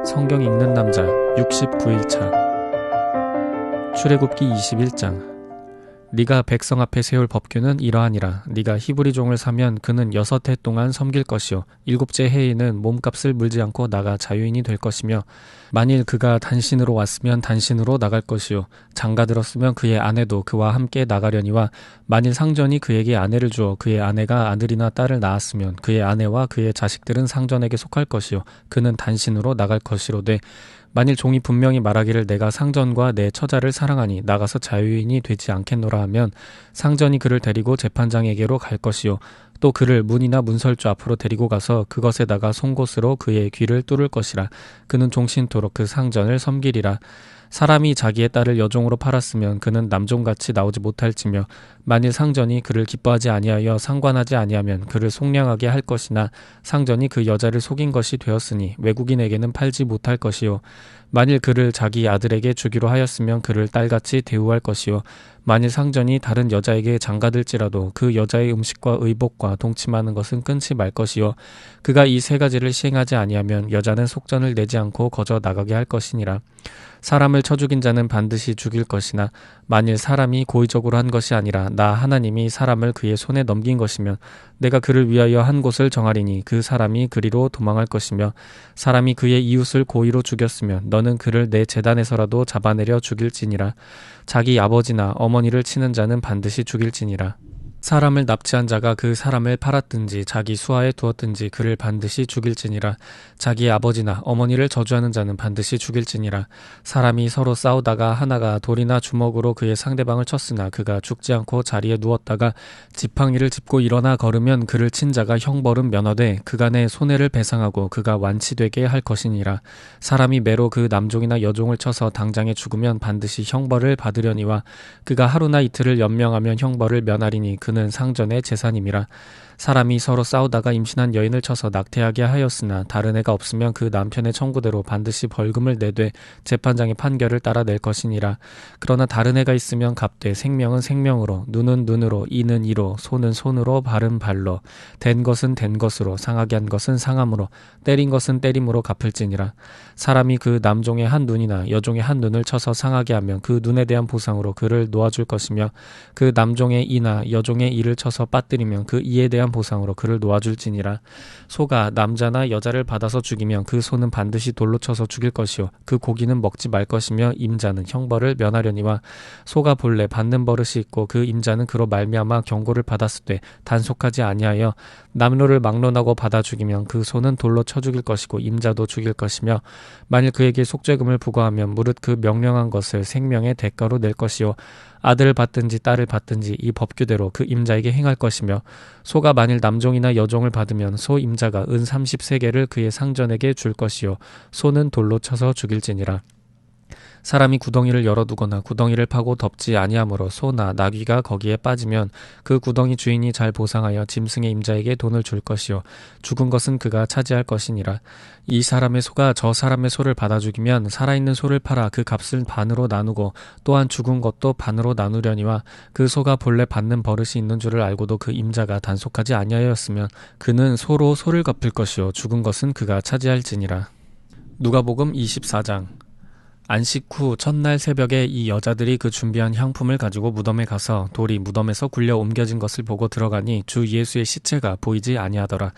성경 읽는 남자 69일차 출애굽기 21장 네가 백성 앞에 세울 법규는 이러하니라. 네가 히브리 종을 사면 그는 6해 동안 섬길 것이요 7째 해에는 몸값을 물지 않고 나가 자유인이 될 것이며 만일 그가 단신으로 왔으면 단신으로 나갈 것이요 장가 들었으면 그의 아내도 그와 함께 나가려니와 만일 상전이 그에게 아내를 주어 그의 아내가 아들이나 딸을 낳았으면 그의 아내와 그의 자식들은 상전에게 속할 것이요 그는 단신으로 나갈 것이로되 만일 종이 분명히 말하기를 내가 상전과 내 처자를 사랑하니 나가서 자유인이 되지 않겠노라 하면 상전이 그를 데리고 재판장에게로 갈 것이요 또 그를 문이나 문설주 앞으로 데리고 가서 그것에다가 송곳으로 그의 귀를 뚫을 것이라. 그는 종신토록 그 상전을 섬기리라. 사람이 자기의 딸을 여종으로 팔았으면 그는 남종같이 나오지 못할지며 만일 상전이 그를 기뻐하지 아니하여 상관하지 아니하면 그를 속량하게 할 것이나 상전이 그 여자를 속인 것이 되었으니 외국인에게는 팔지 못할 것이요 만일 그를 자기 아들에게 주기로 하였으면 그를 딸같이 대우할 것이요 만일 상전이 다른 여자에게 장가들지라도 그 여자의 음식과 의복과 동침하는 것은 끊지 말 것이요 그가 이 세 가지를 시행하지 아니하면 여자는 속전을 내지 않고 거저 나가게 할 것이니라. 사람을 쳐 죽인 자는 반드시 죽일 것이나 만일 사람이 고의적으로 한 것이 아니라 나 하나님이 사람을 그의 손에 넘긴 것이면 내가 그를 위하여 한 곳을 정하리니 그 사람이 그리로 도망할 것이며 사람이 그의 이웃을 고의로 죽였으면 너는 그를 내 제단에서라도 잡아내려 죽일지니라. 자기 아버지나 어머니를 치는 자는 반드시 죽일지니라. 사람을 납치한 자가 그 사람을 팔았든지 자기 수하에 두었든지 그를 반드시 죽일지니라. 자기 아버지나 어머니를 저주하는 자는 반드시 죽일지니라. 사람이 서로 싸우다가 하나가 돌이나 주먹으로 그의 상대방을 쳤으나 그가 죽지 않고 자리에 누웠다가 지팡이를 짚고 일어나 걸으면 그를 친 자가 형벌은 면하되 그간의 손해를 배상하고 그가 완치되게 할 것이니라. 사람이 매로 그 남종이나 여종을 쳐서 당장에 죽으면 반드시 형벌을 받으려니와 그가 하루나 이틀을 연명하면 형벌을 면하리니 그는 상전의 재산임이라. 사람이 서로 싸우다가 임신한 여인을 쳐서 낙태하게 하였으나 다른 애가 없으면 그 남편의 청구대로 반드시 벌금을 내되 재판장의 판결을 따라 낼 것이니라. 그러나 다른 애가 있으면 갚되 생명은 생명으로 눈은 눈으로 이는 이로 손은 손으로 발은 발로 된 것은 된 것으로 상하게 한 것은 상함으로 때린 것은 때림으로 갚을지니라. 사람이 그 남종의 한 눈이나 여종의 한 눈을 쳐서 상하게 하면 그 눈에 대한 보상으로 그를 놓아줄 것이며 그 남종의 이나 여종의 이를 쳐서 빠뜨리면 그 이에 대한 보상으로 그를 놓아줄지니라. 소가 남자나 여자를 받아서 죽이면 그 소는 반드시 돌로 쳐서 죽일 것이요 그 고기는 먹지 말 것이며 임자는 형벌을 면하려니와 소가 본래 받는 버릇이 있고 그 임자는 그로 말미암아 경고를 받았을 때 단속하지 아니하여 남로를 막론하고 받아 죽이면 그 소는 돌로 쳐 죽일 것이고 임자도 죽일 것이며 만일 그에게 속죄금을 부과하면 무릇 그 명령한 것을 생명의 대가로 낼 것이요 아들을 받든지 딸을 받든지 이 법규대로 그 임자에게 행할 것이며 소가 만일 남종이나 여종을 받으면 소 임자가 은 30세겔을 그의 상전에게 줄 것이요 소는 돌로 쳐서 죽일지니라. 사람이 구덩이를 열어두거나 구덩이를 파고 덮지 아니하므로 소나 나귀가 거기에 빠지면 그 구덩이 주인이 잘 보상하여 짐승의 임자에게 돈을 줄 것이요 죽은 것은 그가 차지할 것이니라. 이 사람의 소가 저 사람의 소를 받아 죽이면 살아있는 소를 팔아 그 값을 반으로 나누고 또한 죽은 것도 반으로 나누려니와 그 소가 본래 받는 버릇이 있는 줄을 알고도 그 임자가 단속하지 아니하였으면 그는 소로 소를 갚을 것이요 죽은 것은 그가 차지할지니라. 누가복음 24장 안식 후 첫날 새벽에 이 여자들이 그 준비한 향품을 가지고 무덤에 가서 돌이 무덤에서 굴려 옮겨진 것을 보고 들어가니 주 예수의 시체가 보이지 아니하더라.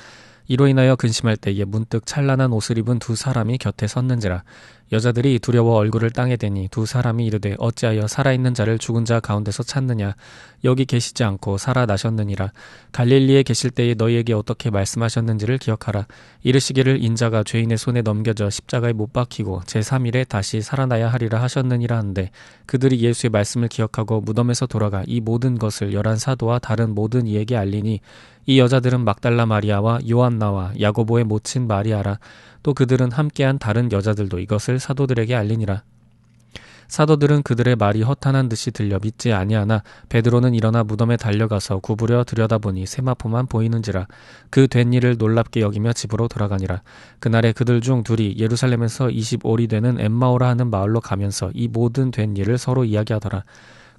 이로 인하여 근심할 때에 문득 찬란한 옷을 입은 두 사람이 곁에 섰는지라. 여자들이 두려워 얼굴을 땅에 대니 두 사람이 이르되 어찌하여 살아있는 자를 죽은 자 가운데서 찾느냐. 여기 계시지 않고 살아나셨느니라. 갈릴리에 계실 때에 너희에게 어떻게 말씀하셨는지를 기억하라. 이르시기를 인자가 죄인의 손에 넘겨져 십자가에 못 박히고 제3일에 다시 살아나야 하리라 하셨느니라 하는데 그들이 예수의 말씀을 기억하고 무덤에서 돌아가 이 모든 것을 11사도와 다른 모든 이에게 알리니 이 여자들은 막달라 마리아와 요한나와 야고보의 모친 마리아라. 또 그들은 함께한 다른 여자들도 이것을 사도들에게 알리니라. 사도들은 그들의 말이 허탄한 듯이 들려 믿지 아니하나 베드로는 일어나 무덤에 달려가서 구부려 들여다보니 세마포만 보이는지라. 그 된 일을 놀랍게 여기며 집으로 돌아가니라. 그날에 그들 중 둘이 예루살렘에서 25리 되는 엠마오라 하는 마을로 가면서 이 모든 된 일을 서로 이야기하더라.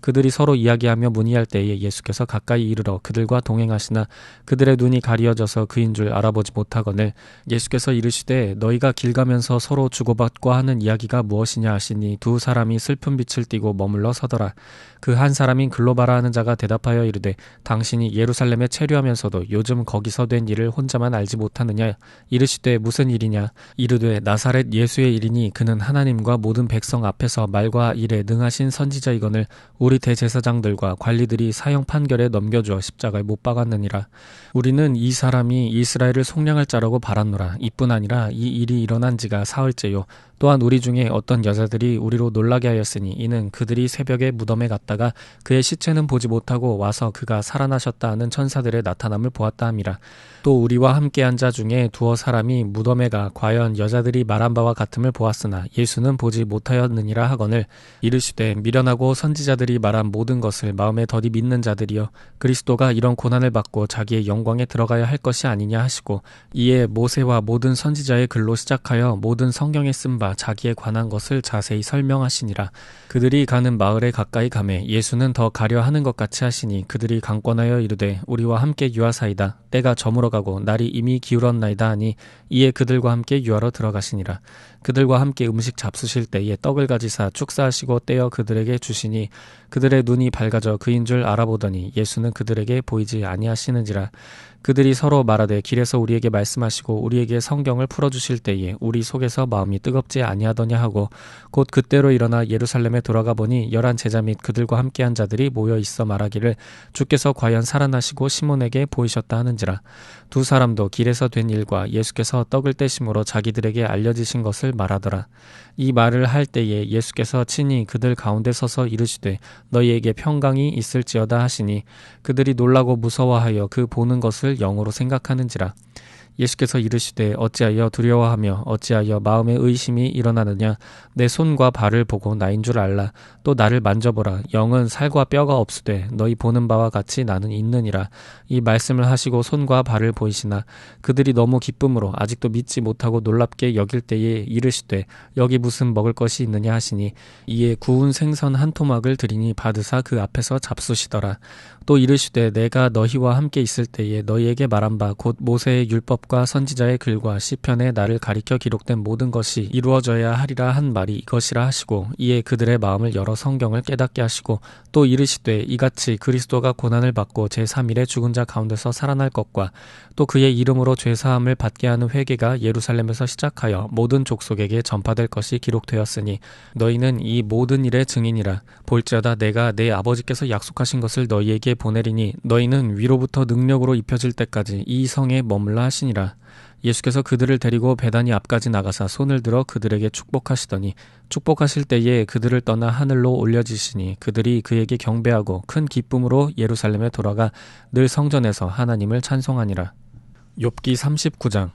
그들이 서로 이야기하며 문의할 때에 예수께서 가까이 이르러 그들과 동행하시나 그들의 눈이 가리어져서 그인 줄 알아보지 못하거늘 예수께서 이르시되 너희가 길 가면서 서로 주고받고 하는 이야기가 무엇이냐 하시니 두 사람이 슬픈 빛을 띠고 머물러 서더라. 그 한 사람인 글로바라 하는 자가 대답하여 이르되 당신이 예루살렘에 체류하면서도 요즘 거기서 된 일을 혼자만 알지 못하느냐. 이르시되 무슨 일이냐. 이르되 나사렛 예수의 일이니 그는 하나님과 모든 백성 앞에서 말과 일에 능하신 선지자이거늘 우리 대제사장들과 관리들이 사형 판결에 넘겨주어 십자가에 못 박았느니라. 우리는 이 사람이 이스라엘을 속량할 자라고 바랐노라. 이뿐 아니라 이 일이 일어난 지가 사흘째요. 또한 우리 중에 어떤 여자들이 우리로 놀라게 하였으니 이는 그들이 새벽에 무덤에 갔다가 그의 시체는 보지 못하고 와서 그가 살아나셨다 하는 천사들의 나타남을 보았다 함이라. 또 우리와 함께한 자 중에 두어 사람이 무덤에 가 과연 여자들이 말한 바와 같음을 보았으나 예수는 보지 못하였느니라 하거늘 이르시되 미련하고 선지자들이 말한 모든 것을 마음에 더디 믿는 자들이여 그리스도가 이런 고난을 받고 자기의 영광에 들어가야 할 것이 아니냐 하시고 이에 모세와 모든 선지자의 글로 시작하여 모든 성경에 쓴 바 자기에 관한 것을 자세히 설명하시니라. 그들이 가는 마을에 가까이 가매 예수는 더 가려 하는 것 같이 하시니 그들이 강권하여 이르되 우리와 함께 유하사이다. 때가 저물어 가고 날이 이미 기울었나이다 하니 이에 그들과 함께 유하러 들어가시니라. 그들과 함께 음식 잡수실 때에 떡을 가지사 축사하시고 떼어 그들에게 주시니 그들의 눈이 밝아져 그인 줄 알아보더니 예수는 그들에게 보이지 아니하시는지라. 그들이 서로 말하되 길에서 우리에게 말씀하시고 우리에게 성경을 풀어주실 때에 우리 속에서 마음이 뜨겁지 아니하더냐 하고 곧 그때로 일어나 예루살렘에 돌아가 보니 11 제자 및 그들과 함께한 자들이 모여 있어 말하기를 주께서 과연 살아나시고 시몬에게 보이셨다 하는지라. 두 사람도 길에서 된 일과 예수께서 떡을 떼심으로 자기들에게 알려지신 것을 말하더라. 이 말을 할 때에 예수께서 친히 그들 가운데 서서 이르시되 너희에게 평강이 있을지어다 하시니 그들이 놀라고 무서워하여 그 보는 것을 영으로 생각하는지라. 예수께서 이르시되 어찌하여 두려워하며 어찌하여 마음에 의심이 일어나느냐. 내 손과 발을 보고 나인 줄 알라. 또 나를 만져보라. 영은 살과 뼈가 없으되 너희 보는 바와 같이 나는 있느니라. 이 말씀을 하시고 손과 발을 보이시나 그들이 너무 기쁨으로 아직도 믿지 못하고 놀랍게 여길 때에 이르시되 여기 무슨 먹을 것이 있느냐 하시니 이에 구운 생선 한 토막을 드리니 받으사 그 앞에서 잡수시더라. 또 이르시되 내가 너희와 함께 있을 때에 너희에게 말한 바 곧 모세의 율법과 선지자의 글과 시편에 나를 가리켜 기록된 모든 것이 이루어져야 하리라 한 말이 이것이라 하시고 이에 그들의 마음을 열어 성경을 깨닫게 하시고 또 이르시되 이같이 그리스도가 고난을 받고 제3일에 죽은 자 가운데서 살아날 것과 또 그의 이름으로 죄사함을 받게 하는 회개가 예루살렘에서 시작하여 모든 족속에게 전파될 것이 기록되었으니 너희는 이 모든 일의 증인이라. 볼지어다 내가 내 아버지께서 약속하신 것을 너희에게 보내리니 너희는 위로부터 능력으로 입혀질 때까지 이 성에 머물라 하시니라. 예수께서 그들을 데리고 베다니 앞까지 나가사 손을 들어 그들에게 축복하시더니 축복하실 때에 그들을 떠나 하늘로 올려지시니 그들이 그에게 경배하고 큰 기쁨으로 예루살렘에 돌아가 늘 성전에서 하나님을 찬송하니라. 욥기 39장.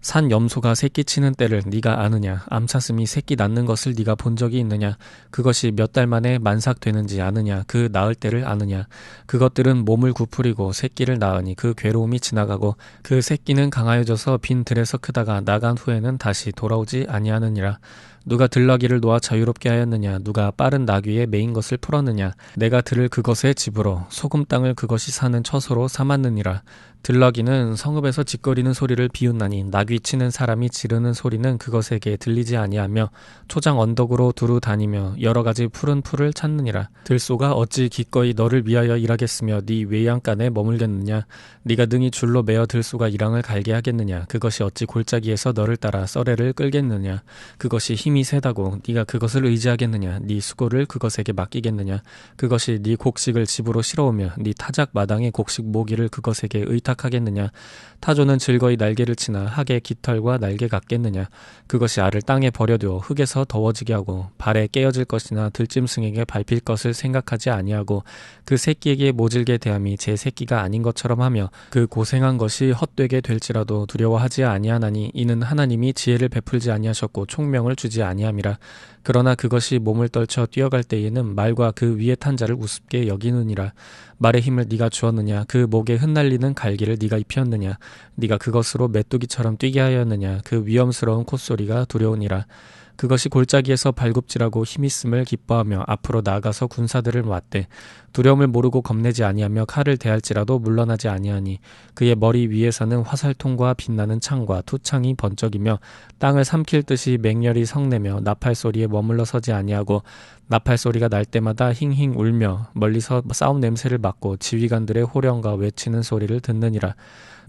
산 염소가 새끼 치는 때를 네가 아느냐. 암사슴이 새끼 낳는 것을 네가 본 적이 있느냐. 그것이 몇 달 만에 만삭되는지 아느냐. 그 낳을 때를 아느냐. 그것들은 몸을 구부리고 새끼를 낳으니 그 괴로움이 지나가고 그 새끼는 강하여져서 빈 들에서 크다가 나간 후에는 다시 돌아오지 아니하느니라. 누가 들나귀를 놓아 자유롭게 하였느냐. 누가 빠른 나귀에 메인 것을 풀었느냐. 내가 들을 그것의 집으로 소금 땅을 그것이 사는 처소로 삼았느니라. 들나귀는 성읍에서 짓거리는 소리를 비웃나니 나귀 치는 사람이 지르는 소리는 그것에게 들리지 아니하며 초장 언덕으로 두루 다니며 여러 가지 푸른 풀을 찾느니라. 들소가 어찌 기꺼이 너를 위하여 일하겠으며 네 외양간에 머물겠느냐. 네가 능히 줄로 매어 들소가 이랑을 갈게 하겠느냐. 그것이 어찌 골짜기에서 너를 따라 썰애를 끌겠느냐. 그것이 힘이 세다고 네가 그것을 의지하겠느냐. 네 수고를 그것에게 맡기겠느냐. 그것이 네 곡식을 집으로 실어오며 네 타작 마당의 곡식 모기를 그것에게 의탁하겠느냐. 타조는 즐거이 날개를 치나 학의 깃털과 날개 같겠느냐. 그것이 알을 땅에 버려두어 흙에서 더워지게 하고 발에 깨어질 것이나 들짐승에게 밟힐 것을 생각하지 아니하고 그 새끼에게 모질게 대함이 제 새끼가 아닌 것처럼 하며 그 고생한 것이 헛되게 될지라도 두려워하지 아니하나니 이는 하나님이 지혜를 베풀지 아니하셨고 총명을 주지 아니함이라. 그러나 그것이 몸을 떨쳐 뛰어갈 때에는 말과 그 위에 탄 자를 우습게 여기느니라. 말의 힘을 네가 주었느냐. 그 목에 흩날리는 갈기를 네가 입혔느냐. 네가 그것으로 메뚜기처럼 뛰게 하였느냐. 그 위험스러운 콧소리가 두려우니라. 그것이 골짜기에서 발굽질하고 힘있음을 기뻐하며 앞으로 나아가서 군사들을 모았대. 두려움을 모르고 겁내지 아니하며 칼을 대할지라도 물러나지 아니하니 그의 머리 위에서는 화살통과 빛나는 창과 투창이 번쩍이며 땅을 삼킬 듯이 맹렬히 성내며 나팔 소리에 머물러 서지 아니하고 나팔 소리가 날 때마다 힝힝 울며 멀리서 싸움 냄새를 맡고 지휘관들의 호령과 외치는 소리를 듣느니라.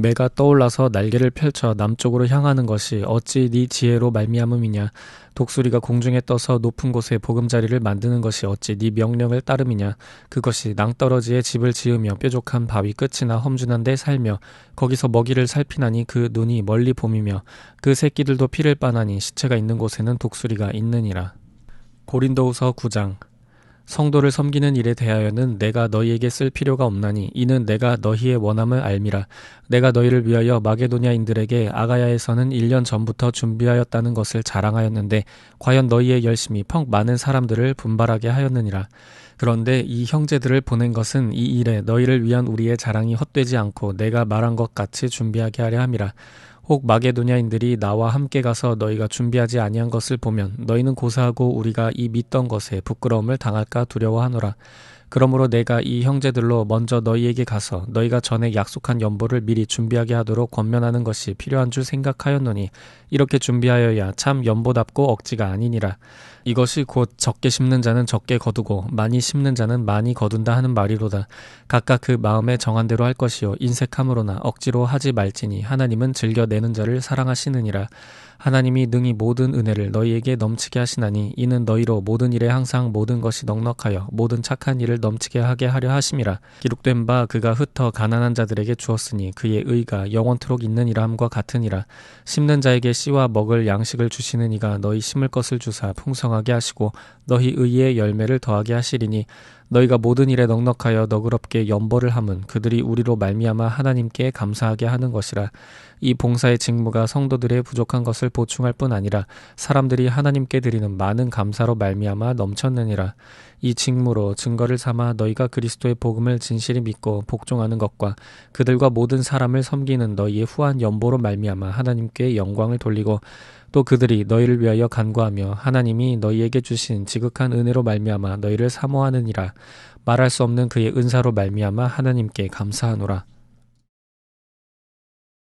매가 떠올라서 날개를 펼쳐 남쪽으로 향하는 것이 어찌 네 지혜로 말미암음이냐. 독수리가 공중에 떠서 높은 곳에 보금자리를 만드는 것이 어찌 네 명령을 따름이냐. 그것이 낭떠러지에 집을 지으며 뾰족한 바위 끝이나 험준한 데 살며 거기서 먹이를 살피나니 그 눈이 멀리 봄이며 그 새끼들도 피를 빠나니 시체가 있는 곳에는 독수리가 있느니라. 고린도후서 9장. 성도를 섬기는 일에 대하여는 내가 너희에게 쓸 필요가 없나니 이는 내가 너희의 원함을 알미라. 내가 너희를 위하여 마게도냐인들에게 아가야에서는 1년 전부터 준비하였다는 것을 자랑하였는데 과연 너희의 열심이 퍽 많은 사람들을 분발하게 하였느니라. 그런데 이 형제들을 보낸 것은 이 일에 너희를 위한 우리의 자랑이 헛되지 않고 내가 말한 것 같이 준비하게 하려 함이라. 혹 마게도냐인들이 나와 함께 가서 너희가 준비하지 아니한 것을 보면 너희는 고사하고 우리가 이 믿던 것에 부끄러움을 당할까 두려워하노라. 그러므로 내가 이 형제들로 먼저 너희에게 가서 너희가 전에 약속한 연보를 미리 준비하게 하도록 권면하는 것이 필요한 줄 생각하였노니 이렇게 준비하여야 참 연보답고 억지가 아니니라. 이것이 곧 적게 심는 자는 적게 거두고 많이 심는 자는 많이 거둔다 하는 말이로다. 각각 그 마음에 정한 대로 할 것이요 인색함으로나 억지로 하지 말지니 하나님은 즐겨내는 자를 사랑하시느니라. 하나님이 능히 모든 은혜를 너희에게 넘치게 하시나니 이는 너희로 모든 일에 항상 모든 것이 넉넉하여 모든 착한 일을 넘치게 하게 하려 하심이라. 기록된 바 그가 흩어 가난한 자들에게 주었으니 그의 의가 영원토록 있느니라 함과 같으니라. 심는 자에게 씨와 먹을 양식을 주시는 이가 너희 심을 것을 주사 풍성하게 하시고 너희 의의 열매를 더하게 하시리니 너희가 모든 일에 넉넉하여 너그럽게 연보를 함은 그들이 우리로 말미암아 하나님께 감사하게 하는 것이라. 이 봉사의 직무가 성도들의 부족한 것을 보충할 뿐 아니라 사람들이 하나님께 드리는 많은 감사로 말미암아 넘쳤느니라. 이 직무로 증거를 삼아 너희가 그리스도의 복음을 진실히 믿고 복종하는 것과 그들과 모든 사람을 섬기는 너희의 후한 연보로 말미암아 하나님께 영광을 돌리고 또 그들이 너희를 위하여 간구하며 하나님이 너희에게 주신 지극한 은혜로 말미암아 너희를 사모하느니라. 말할 수 없는 그의 은사로 말미암아 하나님께 감사하노라.